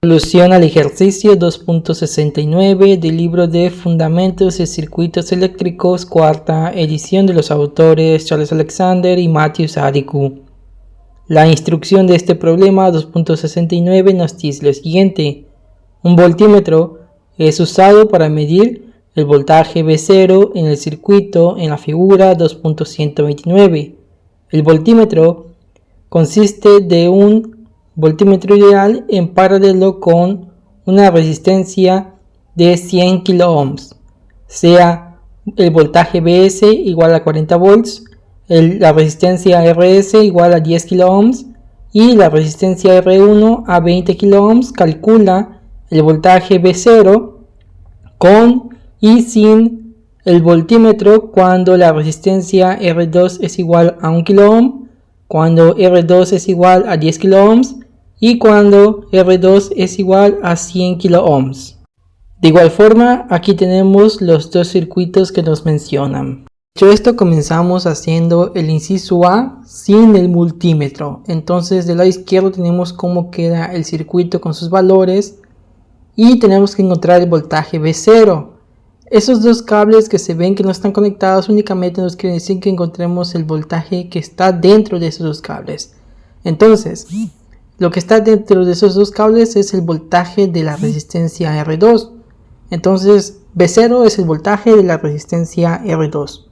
Solución al ejercicio 2.69 del libro de Fundamentos de Circuitos Eléctricos, cuarta edición, de los autores Charles Alexander y Matthew Sariku. La instrucción de este problema 2.69 nos dice lo siguiente: un voltímetro es usado para medir el voltaje V0 en el circuito en la figura 2.129. El voltímetro consiste de un voltímetro ideal en paralelo con una resistencia de 100 kΩ, sea el voltaje Vs igual a 40 volts, la resistencia Rs igual a 10 kΩ y la resistencia R1 a 20 kΩ. Calcula el voltaje V0 con y sin el voltímetro cuando la resistencia R2 es igual a 1 kΩ, cuando R2 es igual a 10 kΩ y cuando R2 es igual a 100 kΩ. De igual forma, aquí tenemos los dos circuitos que nos mencionan. Dicho esto, comenzamos haciendo el inciso A sin el multímetro. Entonces, del lado izquierdo tenemos cómo queda el circuito con sus valores y tenemos que encontrar el voltaje V0. Esos dos cables que se ven que no están conectados únicamente nos quieren decir que encontremos el voltaje que está dentro de esos dos cables. Entonces, lo que está dentro de esos dos cables es el voltaje de la resistencia R2. Entonces, V0 es el voltaje de la resistencia R2.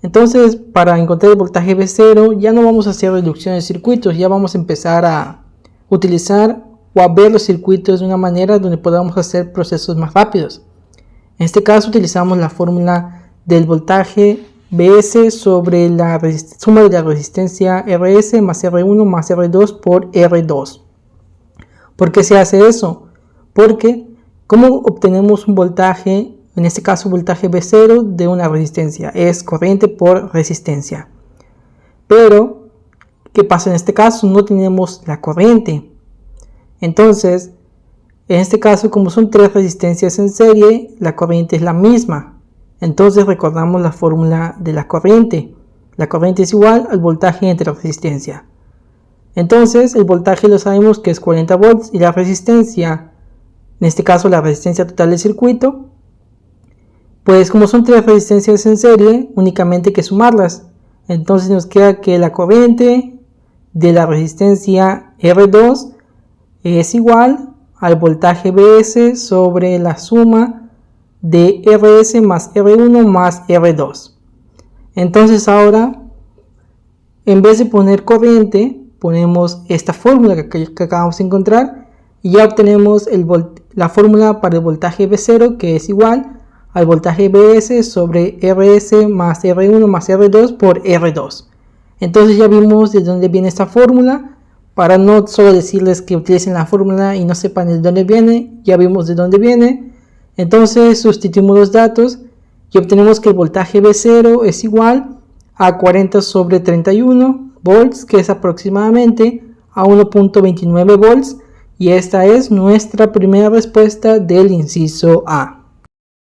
Entonces, para encontrar el voltaje V0 ya no vamos a hacer reducción de circuitos, ya vamos a empezar a utilizar o a ver los circuitos de una manera donde podamos hacer procesos más rápidos. En este caso utilizamos la fórmula del voltaje Vs sobre la suma de la resistencia Rs más R1 más R2 por R2. ¿Por qué se hace eso? Porque ¿cómo obtenemos un voltaje, en este caso voltaje V0 de una resistencia? Es corriente por resistencia. Pero, ¿qué pasa en este caso? No tenemos la corriente. Entonces, en este caso, como son tres resistencias en serie, la corriente es la misma. Entonces recordamos la fórmula de la corriente. La corriente es igual al voltaje entre resistencia. Entonces el voltaje lo sabemos que es 40 volts y la resistencia, en este caso la resistencia total del circuito, pues como son tres resistencias en serie, únicamente hay que sumarlas. Entonces nos queda que la corriente de la resistencia R2 es igual al voltaje Vs sobre la suma de Rs más R1 más R2. Entonces ahora, en vez de poner corriente, ponemos esta fórmula que acabamos de encontrar y ya obtenemos la fórmula para el voltaje V0, que es igual al voltaje Vs sobre Rs más R1 más R2 por R2. Entonces ya vimos de dónde viene esta fórmula. Para no solo decirles que utilicen la fórmula y no sepan de dónde viene, ya vimos de dónde viene. Entonces sustituimos los datos y obtenemos que el voltaje V0 es igual a 40 sobre 31 volts, que es aproximadamente a 1.29 volts. Y esta es nuestra primera respuesta del inciso A.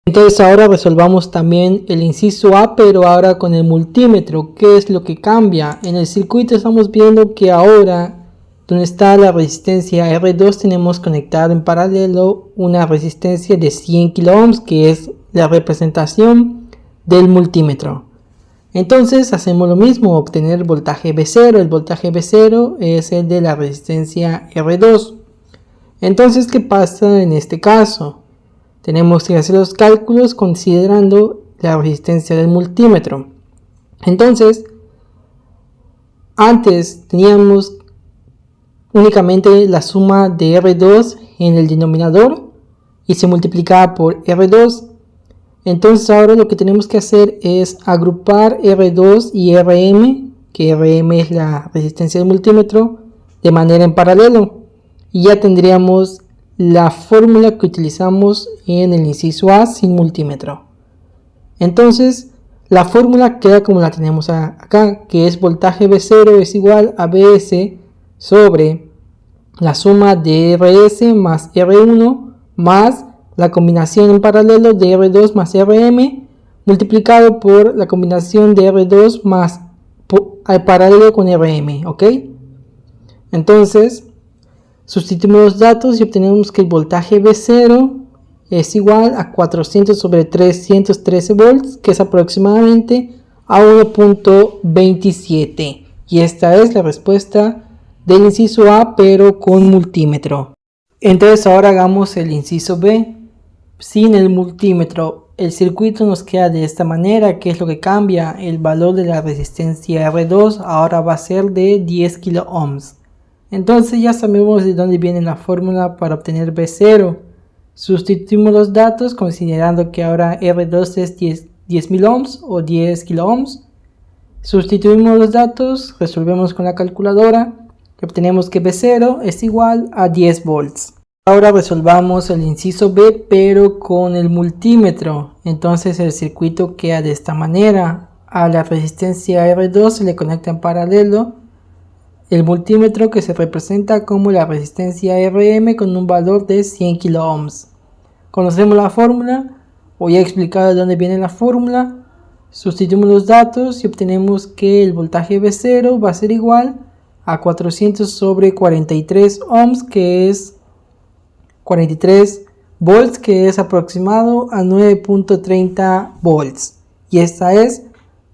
Entonces ahora resolvamos también el inciso A, pero ahora con el multímetro. ¿Qué es lo que cambia? En el circuito estamos viendo que ahora, donde está la resistencia R2, tenemos conectado en paralelo una resistencia de 100 kΩ, que es la representación del multímetro. Entonces hacemos lo mismo, obtener el voltaje V0. El voltaje V0 es el de la resistencia R2. Entonces, ¿qué pasa en este caso? Tenemos que hacer los cálculos considerando la resistencia del multímetro. Entonces, antes teníamos únicamente la suma de R2 en el denominador y se multiplicaba por R2. Entonces ahora lo que tenemos que hacer es agrupar R2 y Rm, que Rm es la resistencia del multímetro, de manera en paralelo. Y ya tendríamos la fórmula que utilizamos en el inciso A sin multímetro. Entonces la fórmula queda como la tenemos acá, que es voltaje V0 es igual a Vs sobre la suma de Rs más R1 más la combinación en paralelo de R2 más Rm multiplicado por la combinación de R2 más al paralelo con Rm, ¿ok? Entonces Sustituimos los datos y obtenemos que el voltaje V0 es igual a 400 sobre 313 volts, que es aproximadamente a 1.27. Y esta es la respuesta del inciso A, pero con multímetro. Entonces ahora hagamos el inciso B. Sin el multímetro, el circuito nos queda de esta manera. ¿Qué es lo que cambia? El valor de la resistencia R2 ahora va a ser de 10 kilo ohms. Entonces ya sabemos de dónde viene la fórmula para obtener V0. Sustituimos los datos considerando que ahora R2 es 10.000 ohms o 10 kilo ohms. Sustituimos los datos, resolvemos con la calculadora y obtenemos que V0 es igual a 10 volts. Ahora resolvamos el inciso B, pero con el multímetro. Entonces el circuito queda de esta manera. A la resistencia R2 se le conecta en paralelo el multímetro, que se representa como la resistencia RM con un valor de 100 kilo ohms. Conocemos la fórmula, o ya he explicado de dónde viene la fórmula. Sustituimos los datos y obtenemos que el voltaje V0 va a ser igual a 400 sobre 43 ohms, que es 43 volts, que es aproximado a 9.30 volts. Y esta es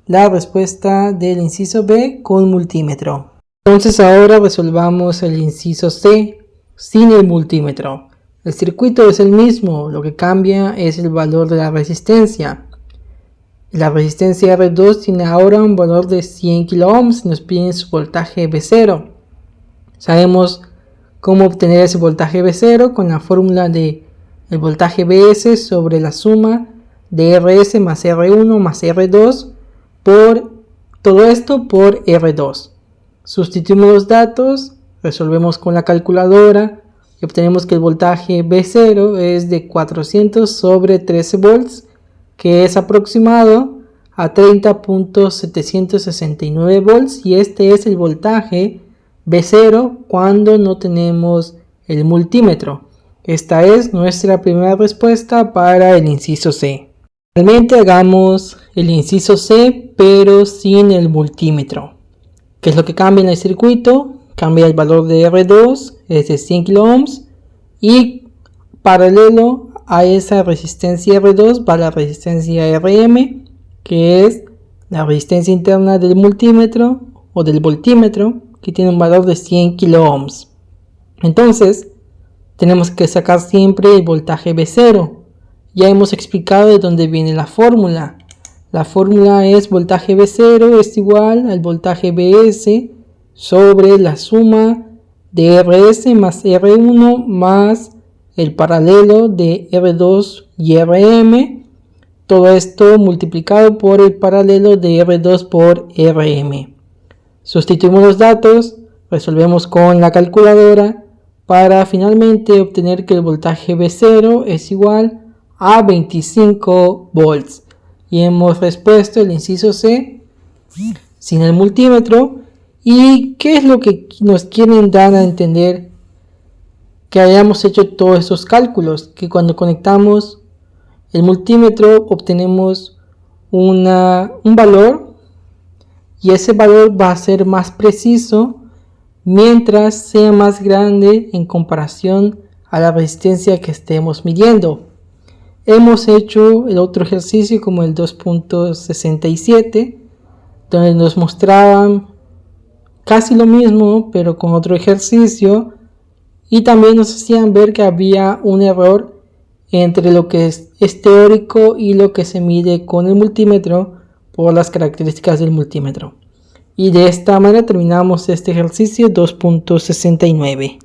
la respuesta del inciso B con multímetro. Entonces ahora resolvamos el inciso C sin el multímetro. El circuito es el mismo, lo que cambia es el valor de la resistencia. La resistencia R2 tiene ahora un valor de 100 kilo ohms y nos piden su voltaje V0. Sabemos cómo obtener ese voltaje V0 con la fórmula de el voltaje Vs sobre la suma de Rs más R1 más R2 por todo esto por R2. Sustituimos los datos, resolvemos con la calculadora y obtenemos que el voltaje V0 es de 400 sobre 13 volts, que es aproximado a 30.769 volts, y este es el voltaje V0 cuando no tenemos el multímetro. Esta es nuestra primera respuesta para el inciso C. Finalmente hagamos el inciso C, pero sin el multímetro. ¿Qué es lo que cambia en el circuito? Cambia el valor de R2, es de 100 kilo ohms, y paralelo a esa resistencia R2 va la resistencia RM, que es la resistencia interna del multímetro o del voltímetro, que tiene un valor de 100 kilo ohms. Entonces tenemos que sacar siempre el voltaje V0. Ya hemos explicado de dónde viene la fórmula. La fórmula es voltaje V0 es igual al voltaje Vs sobre la suma de Rs más R1 más el paralelo de R2 y Rm. Todo esto multiplicado por el paralelo de R2 por Rm. Sustituimos los datos, resolvemos con la calculadora para finalmente obtener que el voltaje V0 es igual a 25 volts. Y hemos respuesto el inciso C sin el multímetro. ¿Y qué es lo que nos quieren dar a entender? Que hayamos hecho todos esos cálculos, que cuando conectamos el multímetro obtenemos un valor, y ese valor va a ser más preciso mientras sea más grande en comparación a la resistencia que estemos midiendo. Hemos hecho el otro ejercicio como el 2.67, donde nos mostraban casi lo mismo pero con otro ejercicio, y también nos hacían ver que había un error entre lo que es teórico y lo que se mide con el multímetro por las características del multímetro. Y de esta manera terminamos este ejercicio 2.69.